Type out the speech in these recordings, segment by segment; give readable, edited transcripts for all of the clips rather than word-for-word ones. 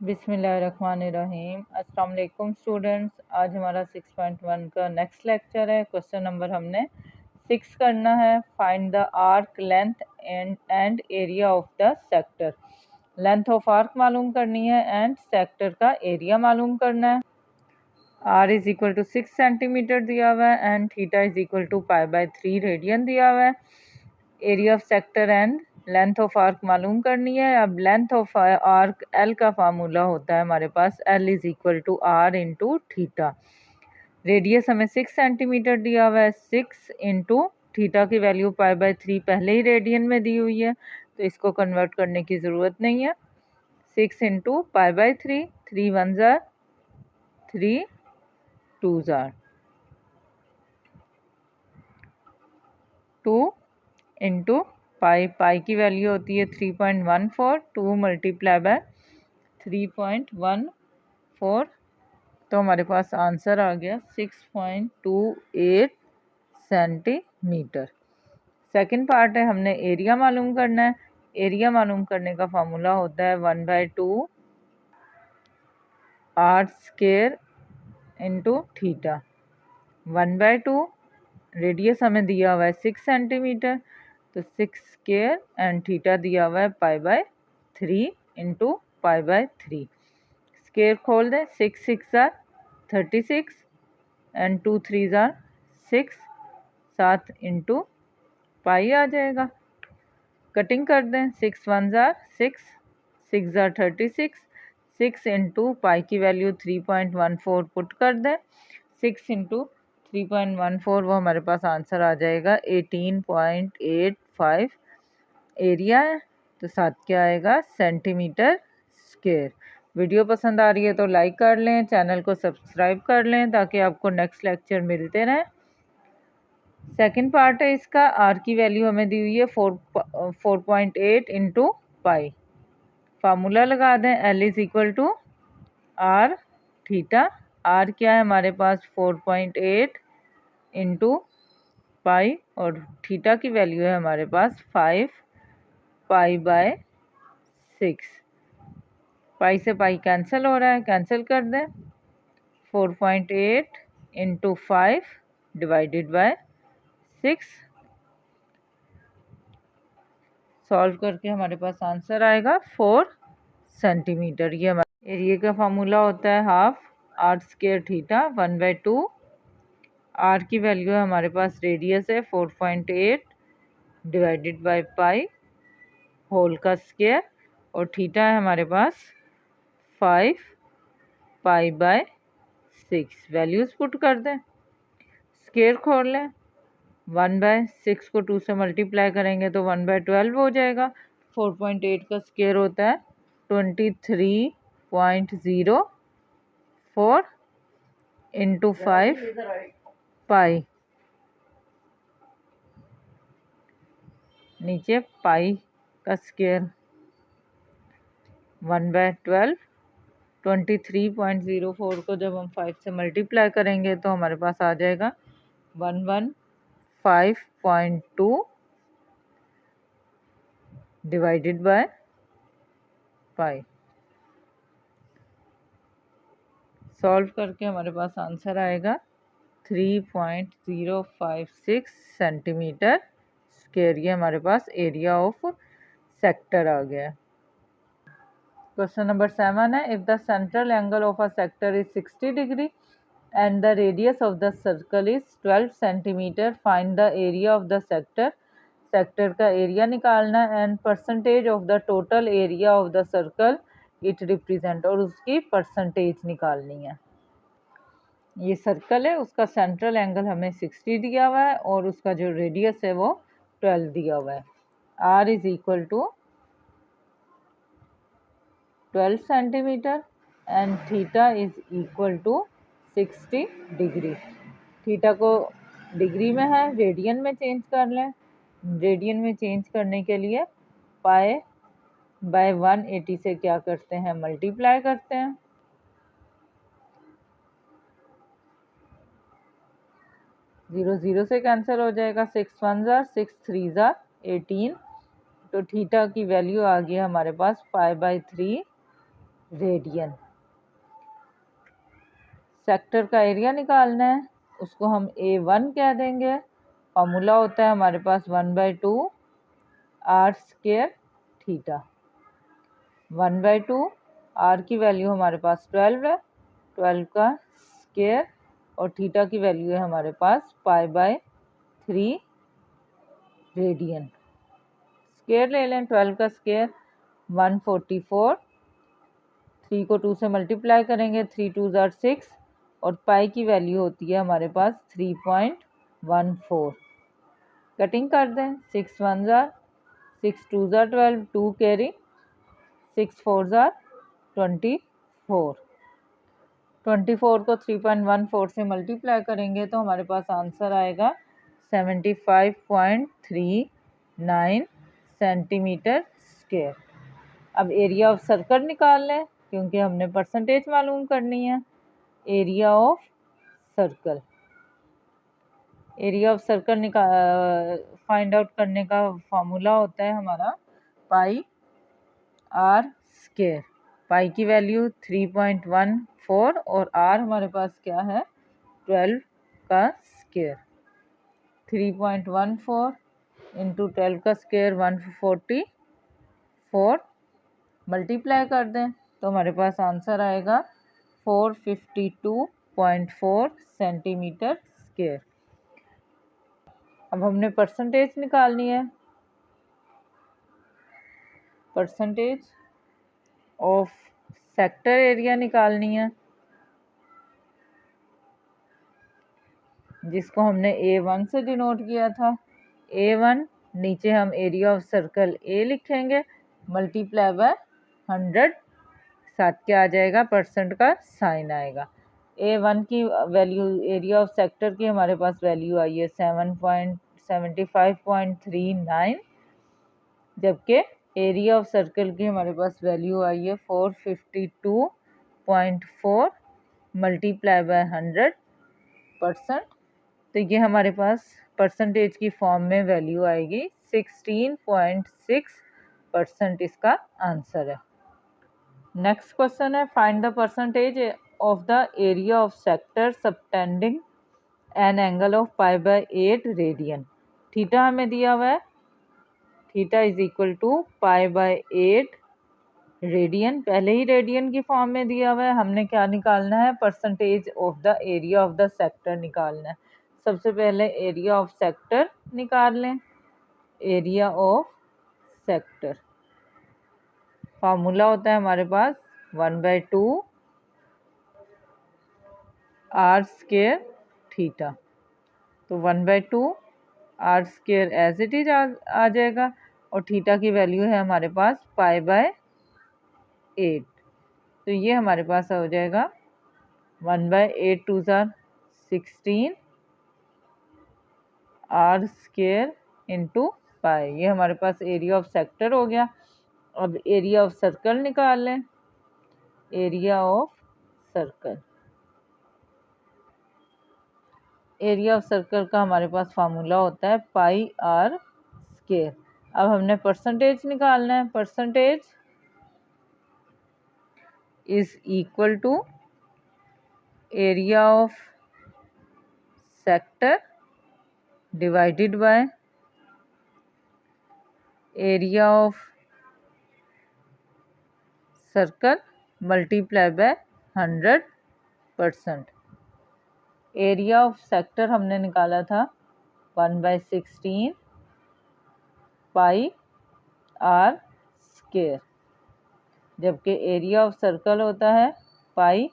बिस्मिल्लाहिर्रहमानिर्रहीम। अस्सलाम वालेकुम स्टूडेंट्स, आज हमारा 6.1 का नेक्स्ट लेक्चर है। क्वेश्चन नंबर हमने 6 करना है। Find the arc length and area of the sector. Length of arc मालूम करनी है एंड सेक्टर का एरिया मालूम करना है। R is equal to 6 centimetre दिया हुआ है and theta is equal to π/3 radian दिया हुआ है। Area of sector and length of arc मालूम करनी है। अब लेंथ ऑफ आर्क एल का फार्मूला होता है हमारे पास, l is equal to r into theta. Radius हमें 6 सेंटीमीटर दिया हुआ है। 6 इंटू थीटा की वैल्यू π/3 पहले ही रेडियन में दी हुई है, तो इसको कन्वर्ट करने की ज़रूरत नहीं है। 6 इंटू π/3, 3 1 ज़ार 3 2 ज़ार 2 इंटू पाई की वैल्यू होती है 3.14। 2 मल्टीप्लाई बाय 3.14, तो हमारे पास आंसर आ गया 6.28 सेंटीमीटर। सेकंड पार्ट है, हमने एरिया मालूम करना है। एरिया मालूम करने का फार्मूला होता है 1/2 are square into theta. 1/2 radius हमें दिया हुआ है 6 सेंटीमीटर, तो 6 स्क्वायर एंड थीटा दिया हुआ है π/3 इंटू π/3। स्क्वायर खोल दें, 6 6 ज़ार 36 एंड 2 3 ज़ार 6, 7 इंटू पाई आ जाएगा। कटिंग कर दें, 6 1 ज़ार 6, 6 ज़ार 36, 6 इंटू पाई की वैल्यू 3.14 पुट कर दें। 6 इंटू 3.14 वो हमारे पास आंसर आ जाएगा 18.85 एरिया है, तो साथ क्या आएगा सेंटीमीटर स्क्वायर। वीडियो पसंद आ रही है तो लाइक कर लें, चैनल को सब्सक्राइब कर लें ताकि आपको नेक्स्ट लेक्चर मिलते रहें। सेकेंड पार्ट है इसका, आर की वैल्यू हमें दी हुई है 4.8 इंटू पाई। फार्मूला लगा दें, L is equal to R theta. R क्या है हमारे पास 4.8 इंटू पाई और थीटा की वैल्यू है हमारे पास 5 π/6। पाई से पाई कैंसिल हो रहा है, कैंसिल कर दें। 4.8 इंटू 5 डिवाइडेड बाय 6, सॉल्व करके हमारे पास आंसर आएगा 4 सेंटीमीटर। ये हमारे एरिया का फार्मूला होता है half r square theta 1/2। R की वैल्यू है हमारे पास, रेडियस है 4.8 डिवाइडेड बाय पाई होल का स्क्वायर, और थीटा है हमारे पास 5 π/6। वैल्यूज पुट कर दें, स्क्वायर खोल लें। 1/6 को 2 से मल्टीप्लाई करेंगे तो 1/12 हो जाएगा। 4.8 का स्क्वायर होता है 23.04 इंटू 5 पाई, नीचे पाई का स्क्वायर 1/12। 23.04 को जब हम 5 से मल्टीप्लाई करेंगे तो हमारे पास आ जाएगा 115.2 डिवाइडेड बाय पाई। सॉल्व करके हमारे पास आंसर आएगा 3.056 सेंटीमीटर स्क्वायर। ये हमारे पास एरिया ऑफ सेक्टर आ गया। क्वेश्चन नंबर 7 है, if the central angle of a sector is 60 degree and the radius of the circle is 12 centimetre, find the area of the sector. Sector का area निकालना and percentage of the total area of the circle it represent, और उसकी percentage निकालनी है। ये circle है, उसका central angle हमें 60 दिया हुआ है और उसका जो रेडियस है वो 12 दिया हुआ है। R is equal to 12 centimetre and theta is equal to 60 degree. Theta को डिग्री में है, रेडियन में चेंज कर लें। रेडियन में चेंज करने के लिए π/180 से क्या करते हैं, मल्टीप्लाई करते हैं। 0 0 से कैंसिल हो जाएगा। 6 1 ज़ार 6 3 ज़ार 18, तो थीटा की वैल्यू आ गई हमारे पास π/3 रेडियन। सेक्टर का एरिया निकालना है, उसको हम A1 कह देंगे। फॉर्मूला होता है हमारे पास 1/2 आर स्क्वायर थीटा। 1/2 आर की वैल्यू हमारे पास 12 है, 12 का स्क्वायर, और थीटा की वैल्यू है हमारे पास π/3 रेडियन। स्क्वायर ले लें, 12 का स्क्वायर 144, 3 को 2 से मल्टीप्लाई करेंगे, 3 2 ज़ार 6, और पाई की वैल्यू होती है हमारे पास 3.14। कटिंग कर दें, 6 1 ज़ार 6 2 ज़ार 12, 2 कैरी, 6 4 ज़ार 24। 24 को 3.14 से मल्टीप्लाई करेंगे तो हमारे पास आंसर आएगा 75.39 सेंटीमीटर स्क्वायर। अब एरिया ऑफ सर्कल निकाल लें, क्योंकि हमने परसेंटेज मालूम करनी है। Area of circle, area of circle find out करने का फॉर्मूला होता है हमारा पाई आर स्क्वायर। पाई की वैल्यू 3.14 और आर हमारे पास क्या है 12 का स्क्वायर। 3.14 इंटू 12 का स्क्वायर 144, मल्टीप्लाई कर दें तो हमारे पास आंसर आएगा 452.4 सेंटीमीटर स्क्वायर। अब हमने परसेंटेज निकालनी है। परसेंटेज ऑफ सेक्टर एरिया निकालनी है, जिसको हमने A1 से डिनोट किया था। A1 नीचे हम एरिया ऑफ सर्कल A लिखेंगे, मल्टीप्लाई बाय 100, साथ क्या आ जाएगा परसेंट का साइन आएगा। A1 की वैल्यू एरिया ऑफ सेक्टर की हमारे पास वैल्यू आई है 75.39, जबकि एरिया ऑफ सर्कल की हमारे पास वैल्यू आई है 452.4 मल्टीप्लाई बाय 100%। तो ये हमारे पास परसेंटेज की फॉर्म में वैल्यू आएगी 16.6%, इसका आंसर है। नेक्स्ट क्वेश्चन है find the percentage of the area of sector subtending an angle of π/8 radian. Theta हमें दिया हुआ है, theta is equal to π/8 radian. पहले ही रेडियन की फॉर्म में दिया हुआ है, हमने क्या निकालना है percentage of the area of the sector निकालना है। सबसे पहले एरिया ऑफ सेक्टर निकाल लें। एरिया ऑफ सेक्टर फार्मूला होता है हमारे पास 1/2 आर स्क्वायर थीटा। तो 1/2 are square as it is आ जाएगा, और थीटा की वैल्यू है हमारे पास π/8। तो ये हमारे पास हो जाएगा 1/8 2 ज़ार 16 आर स्क्वायर इंटू पाई। ये हमारे पास एरिया ऑफ सेक्टर हो गया। अब एरिया ऑफ सर्कल निकाल लें। Area of circle, area of circle का हमारे पास फार्मूला होता है पाई आर स्क्वायर। अब हमने परसेंटेज निकालना है। Percentage is equal to area of sector divided by area of circle multiply by 100%। Area of sector हमने निकाला था 1/16 पाई आर स्क्वायर, जबकि एरिया ऑफ सर्कल होता है पाई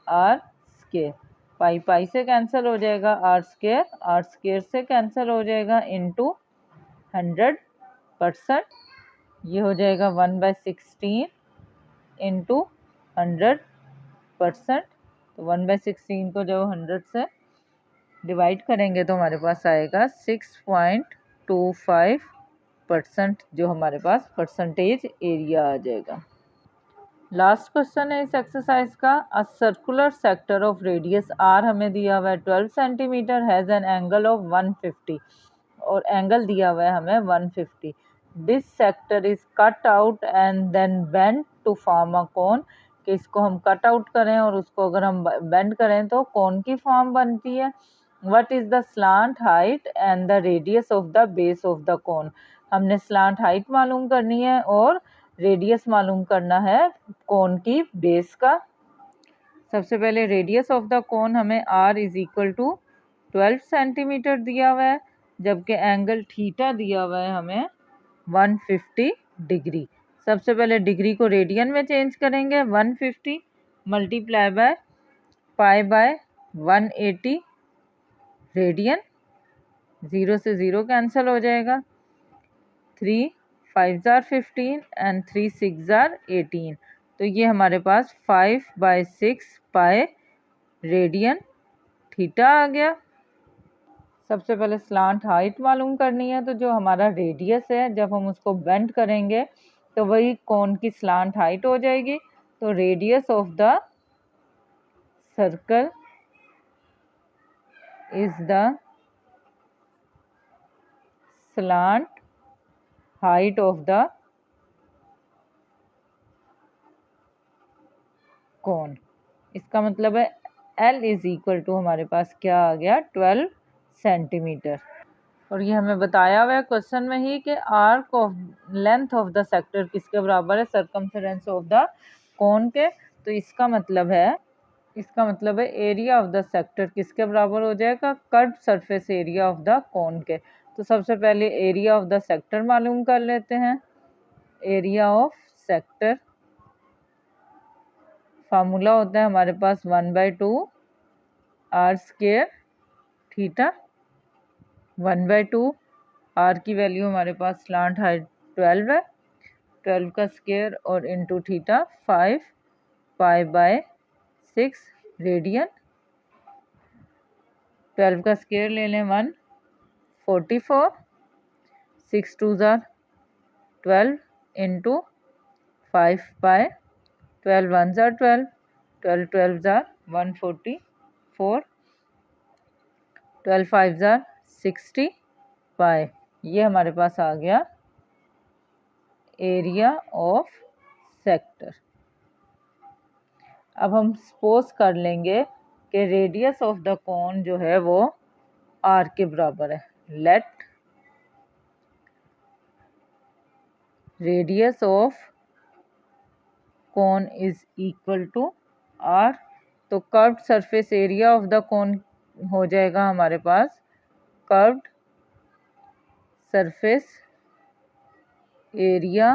आर स्क्वायर। पाई पाई से कैंसिल हो जाएगा, आर स्क्वायर से कैंसिल हो जाएगा, इनटू 100%। ये हो जाएगा 1/16 इंटू 100%। तो 1/16 को जब 100 से डिवाइड करेंगे तो हमारे पास आएगा 6.25%, जो हमारे पास परसेंटेज एरिया आ जाएगा। लास्ट क्वेश्चन है इस एक्सरसाइज का। A circular sector of radius r हमें दिया हुआ है 12 centimetre, has an angle of 150, और एंगल दिया हुआ है हमें 150। This sector is cut out and then bent to form a cone कि इसको हम कट आउट करें और उसको अगर हम बेंड करें तो कोन की फॉर्म बनती है। What is the slant height and the radius of the base of the कोन। हमने स्लांट हाइट मालूम करनी है और रेडियस मालूम करना है कोन की बेस का। सबसे पहले रेडियस ऑफ द कोन हमें r is equal to 12 centimetre दिया हुआ है, जबकि एंगल थीटा दिया हुआ है हमें 150 डिग्री। सबसे पहले डिग्री को रेडियन में चेंज करेंगे। 150 multiply by pi by 180 radian, 0 से 0 कैंसिल हो जाएगा। 3 5 जार 15 एंड 3 6 जार 18, तो ये हमारे पास 5/6 पाई रेडियन थीटा आ गया। सबसे पहले स्लांट हाइट मालूम करनी है, तो जो हमारा रेडियस है जब हम उसको बेंड करेंगे तो वही कोन की स्लांट हाइट हो जाएगी। तो radius of the circle is the slant height of the कोन। इसका मतलब है L इज इक्वल टू हमारे पास क्या आ गया 12 सेंटीमीटर। और ये हमें बताया हुआ है क्वेश्चन में ही कि arc of length of the sector किसके बराबर है, सर्कमफेरेंस ऑफ द कोन के। तो इसका मतलब है एरिया ऑफ द सेक्टर किसके बराबर हो जाएगा, curve surface area of the cone के। तो सबसे पहले एरिया ऑफ द सेक्टर मालूम कर लेते हैं। एरिया ऑफ सेक्टर फार्मूला होता है हमारे पास 1/2 r स्क्वायर थीटा। 1/2 r की वैल्यू हमारे पास स्लांट हाइट 12 है, 12 का स्क्वायर और इंटू थीटा 5 π/6 रेडियन। 12 का स्क्वायर ले लें 144, 6 2 जार 12 इंटू 5 पाई, 12 1 जार 12, 12 12 जार 144, 12 5 जार 60 पाई। ये हमारे पास आ गया एरिया ऑफ सेक्टर। अब हम सपोज कर लेंगे कि रेडियस ऑफ द कोन जो है वो r के बराबर है। Let radius of cone is equal to r, तो curved surface area of the cone हो जाएगा हमारे पास, curved surface area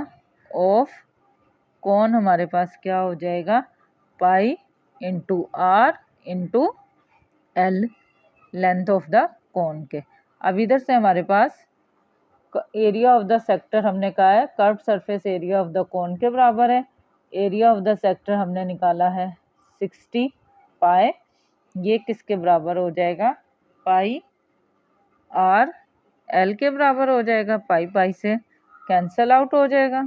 of cone हमारे पास क्या हो जाएगा, pi into r into l, length of the cone के। अब इधर से हमारे पास एरिया ऑफ द सेक्टर हमने कहा है curve surface area of the cone के बराबर है। एरिया ऑफ द सेक्टर हमने निकाला है 60 पाई, ये किसके बराबर हो जाएगा, पाई r l के बराबर हो जाएगा। पाई पाई से कैंसल आउट हो जाएगा,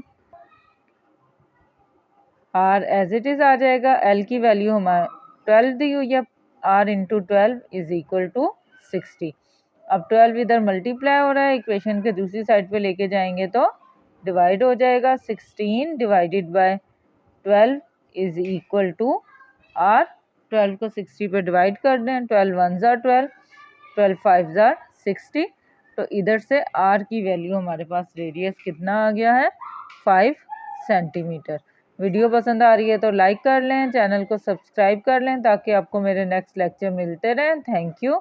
r एज इट इज आ जाएगा। l की वैल्यू हमारे 12 दी हुई है, r into 12 is equal to 60। अब 12 इधर मल्टीप्लाई हो रहा है, इक्वेशन के दूसरी साइड पे लेके जाएंगे तो डिवाइड हो जाएगा। 16 divided by 12 is equal to r। 12 को 60 पे डिवाइड कर दें, 12 1 जार 12, 12 5 जार 60। तो इधर से r की वैल्यू हमारे पास रेडियस कितना आ गया है, 5 सेंटीमीटर। वीडियो पसंद आ रही है तो लाइक कर लें, चैनल को सब्सक्राइब कर लें ताकि आपको मेरे नेक्स्ट लेक्चर मिलते रहें। Thank you.